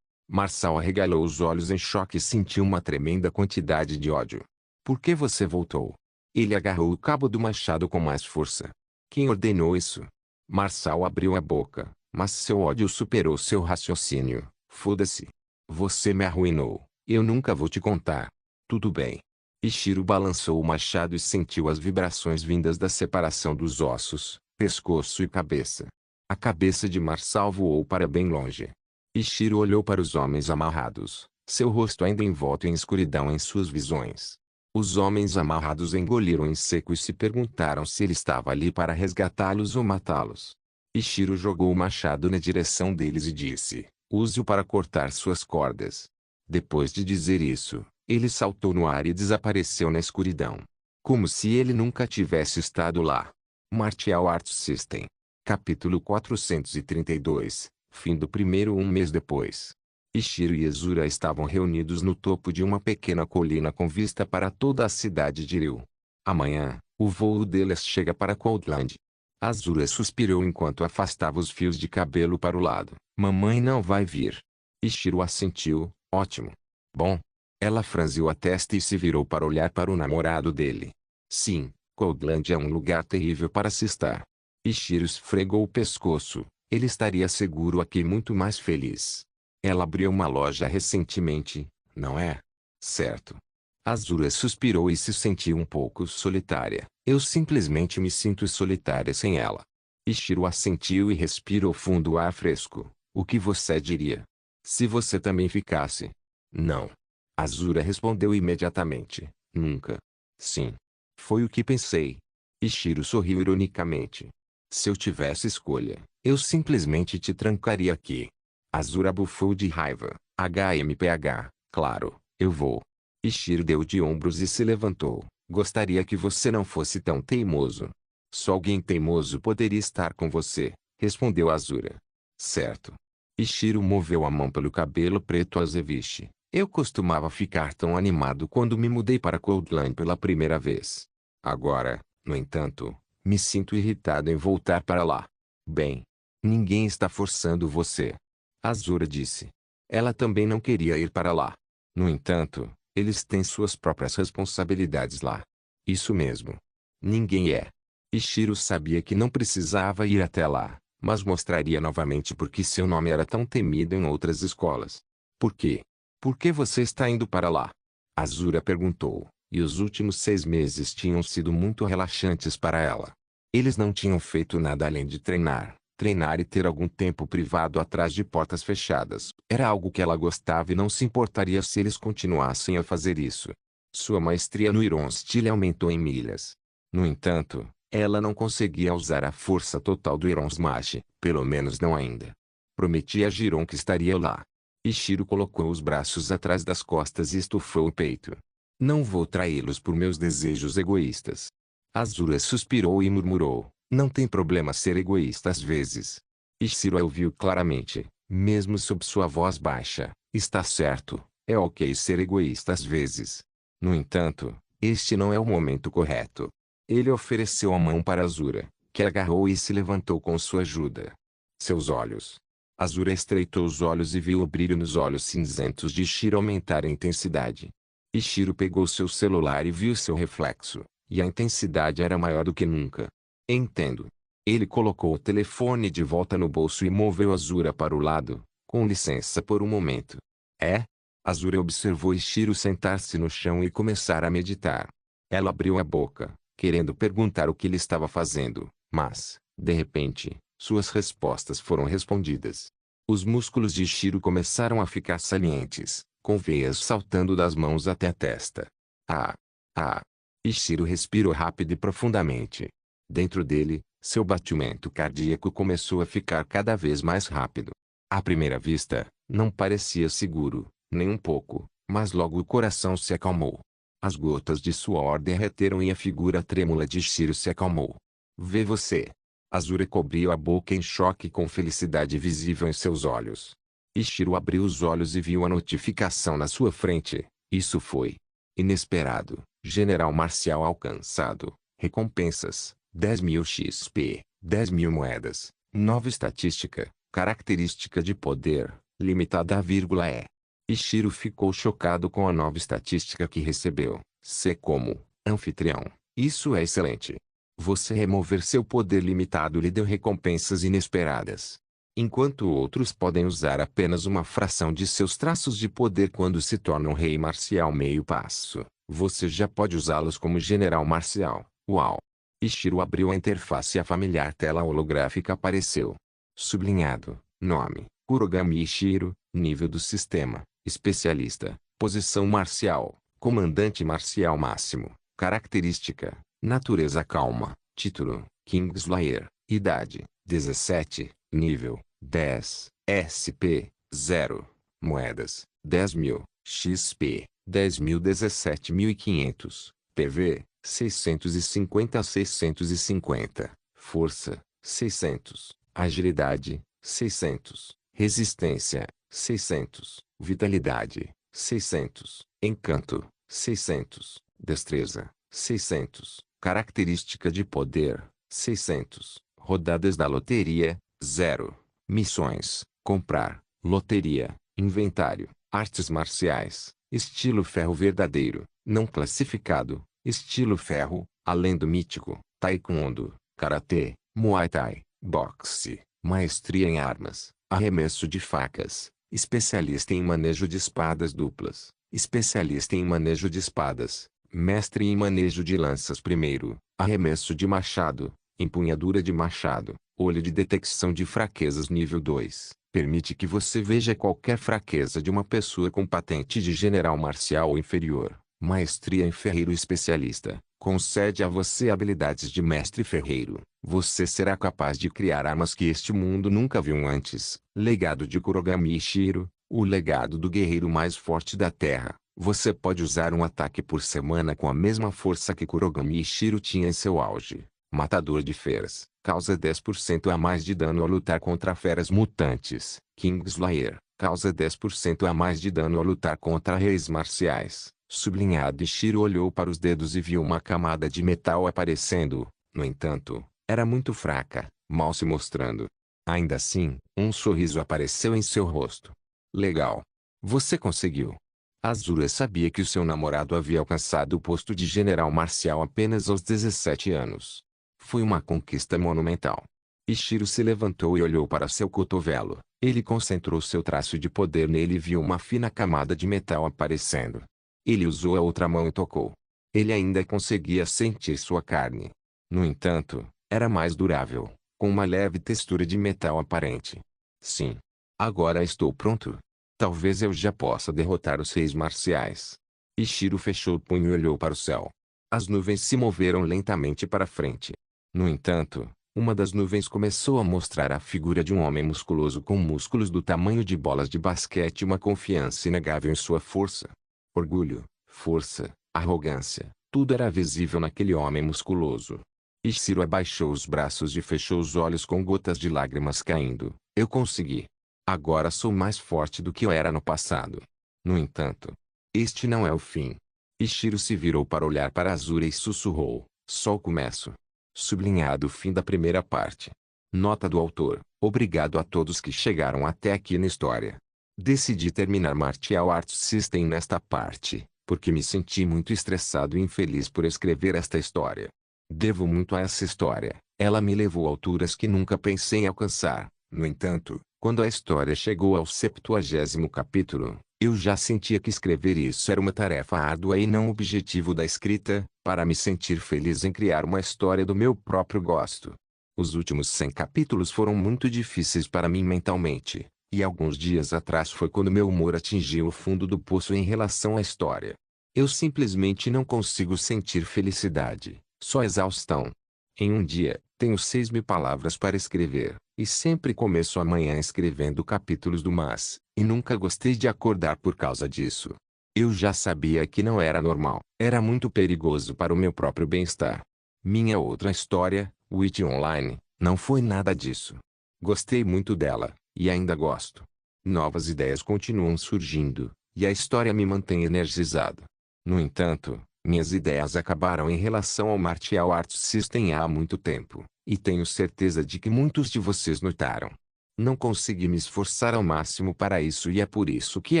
Marçal arregalou os olhos em choque e sentiu uma tremenda quantidade de ódio. Por que você voltou? Ele agarrou o cabo do machado com mais força. Quem ordenou isso? Marçal abriu a boca, mas seu ódio superou seu raciocínio. Foda-se. Você me arruinou. Eu nunca vou te contar. Tudo bem. Ichiro balançou o machado e sentiu as vibrações vindas da separação dos ossos, pescoço e cabeça. A cabeça de Marçal voou para bem longe. Ichiro olhou para os homens amarrados, seu rosto ainda envolto em escuridão em suas visões. Os homens amarrados engoliram em seco e se perguntaram se ele estava ali para resgatá-los ou matá-los. Ichiro jogou o machado na direção deles e disse, use-o para cortar suas cordas. Depois de dizer isso, ele saltou no ar e desapareceu na escuridão. Como se ele nunca tivesse estado lá. Martial Arts System. Capítulo 432. Fim do primeiro um mês depois. Ichiro e Azura estavam reunidos no topo de uma pequena colina com vista para toda a cidade de Ryu. Amanhã, o voo deles chega para Coldland. Azura suspirou enquanto afastava os fios de cabelo para o lado. Mamãe não vai vir. Ichiro assentiu, ótimo. Bom. Ela franziu a testa e se virou para olhar para o namorado dele. Sim, Coldland é um lugar terrível para se estar. Ichiro esfregou o pescoço. Ele estaria seguro aqui muito mais feliz. Ela abriu uma loja recentemente, não é? Certo. Azura suspirou e se sentiu um pouco solitária. Eu simplesmente me sinto solitária sem ela. Ichiro assentiu e respirou fundo o ar fresco. O que você diria? Se você também ficasse? Não. Azura respondeu imediatamente. Nunca. Sim. Foi o que pensei. Ichiro sorriu ironicamente. Se eu tivesse escolha, eu simplesmente te trancaria aqui. Azura bufou de raiva. HMPH, claro, eu vou. Ichiro deu de ombros e se levantou. Gostaria que você não fosse tão teimoso. Só alguém teimoso poderia estar com você, respondeu Azura. Certo. Ichiro moveu a mão pelo cabelo preto Azeviche. Eu costumava ficar tão animado quando me mudei para Coldland pela primeira vez. Agora, no entanto, me sinto irritado em voltar para lá. Bem, ninguém está forçando você. Azura disse. Ela também não queria ir para lá. No entanto, eles têm suas próprias responsabilidades lá. Isso mesmo. Ninguém é. Ichiro sabia que não precisava ir até lá, mas mostraria novamente por que seu nome era tão temido em outras escolas. Por quê? Por que você está indo para lá? Azura perguntou, E os últimos 6 meses tinham sido muito relaxantes para ela. Eles não tinham feito nada além de treinar. Treinar e ter algum tempo privado atrás de portas fechadas. Era algo que ela gostava e não se importaria se eles continuassem a fazer isso. Sua maestria no Iron Steel aumentou em milhas. No entanto, ela não conseguia usar a força total do Iron Smash, pelo menos não ainda. Prometia a Jiron que estaria lá. Ishiro colocou os braços atrás das costas e estufou o peito. Não vou traí-los por meus desejos egoístas. Azura suspirou e murmurou, não tem problema ser egoísta às vezes. Ishiro a ouviu claramente, mesmo sob sua voz baixa, está certo, é ok ser egoísta às vezes. No entanto, este não é o momento correto. Ele ofereceu a mão para Azura, que agarrou e se levantou com sua ajuda. Seus olhos. Azura estreitou os olhos e viu o brilho nos olhos cinzentos de Ishiro aumentar a intensidade. Ishiro pegou seu celular e viu seu reflexo, e a intensidade era maior do que nunca. Entendo. Ele colocou o telefone de volta no bolso e moveu Azura para o lado, com licença por um momento. É? Azura observou Ishiro sentar-se no chão e começar a meditar. Ela abriu a boca, querendo perguntar o que ele estava fazendo, mas, de repente, suas respostas foram respondidas. Os músculos de Ishiro começaram a ficar salientes, com veias saltando das mãos até a testa. Ah! Ah! Ishiro respirou rápido e profundamente. Dentro dele, seu batimento cardíaco começou a ficar cada vez mais rápido. À primeira vista, não parecia seguro, nem um pouco, mas logo o coração se acalmou. As gotas de suor derreteram e a figura trêmula de Ishiro se acalmou. Vê você. Azura cobriu a boca em choque com felicidade visível em seus olhos. Ishiro abriu os olhos e viu a notificação na sua frente. Isso foi inesperado. General Marcial alcançado. Recompensas: 10.000 XP, 10.000 moedas. Nova estatística: característica de poder, limitada a vírgula E. Ishiro ficou chocado com a nova estatística que recebeu. C como anfitrião. Isso é excelente. Você remover seu poder limitado lhe deu recompensas inesperadas. Enquanto outros podem usar apenas uma fração de seus traços de poder quando se tornam rei marcial meio passo, você já pode usá-los como general marcial. Uau! Ishiro abriu a interface e a familiar tela holográfica apareceu. Sublinhado. Nome: Kurogami Ishiro. Nível do sistema: especialista. Posição marcial: comandante marcial máximo. Característica: natureza calma. Título: Kingslayer. Idade: 17. Nível: 10. SP: 0. Moedas: 10.000. XP: 10.000. 17.500. PV: 650 a 650. Força: 600. Agilidade: 600. Resistência: 600. Vitalidade: 600. Encanto: 600. Destreza: 600. Característica de poder: 600. Rodadas da loteria: 0. Missões: comprar, loteria, inventário, artes marciais, estilo ferro verdadeiro, não classificado, estilo ferro, além do mítico, taekwondo, karatê, muay thai, boxe, maestria em armas, arremesso de facas, especialista em manejo de espadas duplas, especialista em manejo de espadas, mestre em manejo de lanças primeiro, arremesso de machado, empunhadura de machado, olho de detecção de fraquezas nível 2. Permite que você veja qualquer fraqueza de uma pessoa com patente de general marcial ou inferior. Maestria em ferreiro especialista. Concede a você habilidades de mestre ferreiro. Você será capaz de criar armas que este mundo nunca viu antes. Legado de Kurogami Ishiro. O legado do guerreiro mais forte da Terra. Você pode usar um ataque por semana com a mesma força que Kurogami Ishiro tinha em seu auge. Matador de feras. Causa 10% a mais de dano ao lutar contra feras mutantes. Kingslayer. Causa 10% a mais de dano ao lutar contra reis marciais. Sublinhado. Ishiro olhou para os dedos e viu uma camada de metal aparecendo. No entanto, era muito fraca, mal se mostrando. Ainda assim, um sorriso apareceu em seu rosto. Legal. Você conseguiu. Azura sabia que o seu namorado havia alcançado o posto de general marcial apenas aos 17 anos. Foi uma conquista monumental. Ishiro se levantou e olhou para seu cotovelo. Ele concentrou seu traço de poder nele e viu uma fina camada de metal aparecendo. Ele usou a outra mão e tocou. Ele ainda conseguia sentir sua carne. No entanto, era mais durável, com uma leve textura de metal aparente. Sim. Agora estou pronto. Talvez eu já possa derrotar os reis marciais. Ishiro fechou o punho e olhou para o céu. As nuvens se moveram lentamente para frente. No entanto, uma das nuvens começou a mostrar a figura de um homem musculoso com músculos do tamanho de bolas de basquete e uma confiança inegável em sua força. Orgulho, força, arrogância, tudo era visível naquele homem musculoso. Ishiro abaixou os braços e fechou os olhos com gotas de lágrimas caindo. Eu consegui. Agora sou mais forte do que eu era no passado. No entanto, este não é o fim. Ishiro se virou para olhar para Azura e sussurrou, só o começo. Sublinhado o fim da primeira parte. Nota do autor, obrigado a todos que chegaram até aqui na história. Decidi terminar Martial Arts System nesta parte, porque me senti muito estressado e infeliz por escrever esta história. Devo muito a essa história, ela me levou a alturas que nunca pensei em alcançar. No entanto, quando a história chegou ao 70º capítulo, eu já sentia que escrever isso era uma tarefa árdua e não o objetivo da escrita, para me sentir feliz em criar uma história do meu próprio gosto. Os últimos 100 capítulos foram muito difíceis para mim mentalmente, e alguns dias atrás foi quando meu humor atingiu o fundo do poço em relação à história. Eu simplesmente não consigo sentir felicidade, só exaustão. Em um dia, tenho 6.000 palavras para escrever, e sempre começo a manhã escrevendo capítulos do Mas, e nunca gostei de acordar por causa disso. Eu já sabia que não era normal, era muito perigoso para o meu próprio bem-estar. Minha outra história, Witch Online, não foi nada disso. Gostei muito dela, e ainda gosto. Novas ideias continuam surgindo, e a história me mantém energizado. No entanto, minhas ideias acabaram em relação ao Martial Arts System há muito tempo, e tenho certeza de que muitos de vocês notaram. Não consegui me esforçar ao máximo para isso e é por isso que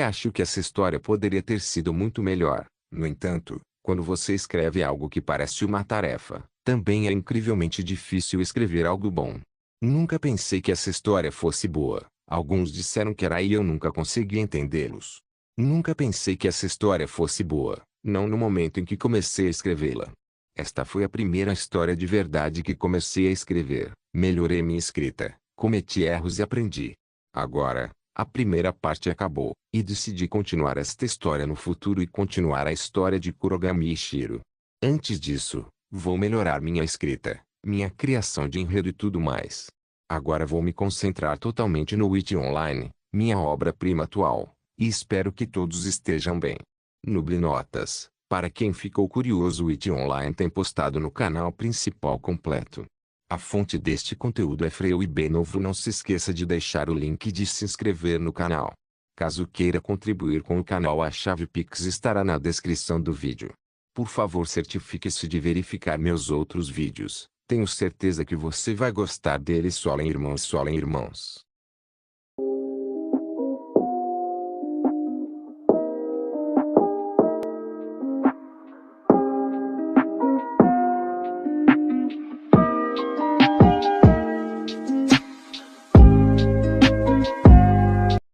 acho que essa história poderia ter sido muito melhor. No entanto, quando você escreve algo que parece uma tarefa, também é incrivelmente difícil escrever algo bom. Nunca pensei que essa história fosse boa. Alguns disseram que era e eu nunca consegui entendê-los. Nunca pensei que essa história fosse boa, não no momento em que comecei a escrevê-la. Esta foi a primeira história de verdade que comecei a escrever. Melhorei minha escrita, cometi erros e aprendi. Agora, a primeira parte acabou, e decidi continuar esta história no futuro e continuar a história de Kurogami Ishiro. Antes disso, vou melhorar minha escrita, minha criação de enredo e tudo mais. Agora vou me concentrar totalmente no Witch Online, minha obra-prima atual, e espero que todos estejam bem. Nuble Notas. Para quem ficou curioso, o Witch Online tem postado no canal principal completo. A fonte deste conteúdo é Freio e Benovo. Não se esqueça de deixar o link e de se inscrever no canal. Caso queira contribuir com o canal, a chave Pix estará na descrição do vídeo. Por favor, certifique-se de verificar meus outros vídeos. Tenho certeza que você vai gostar deles. Solem irmãos, solem irmãos.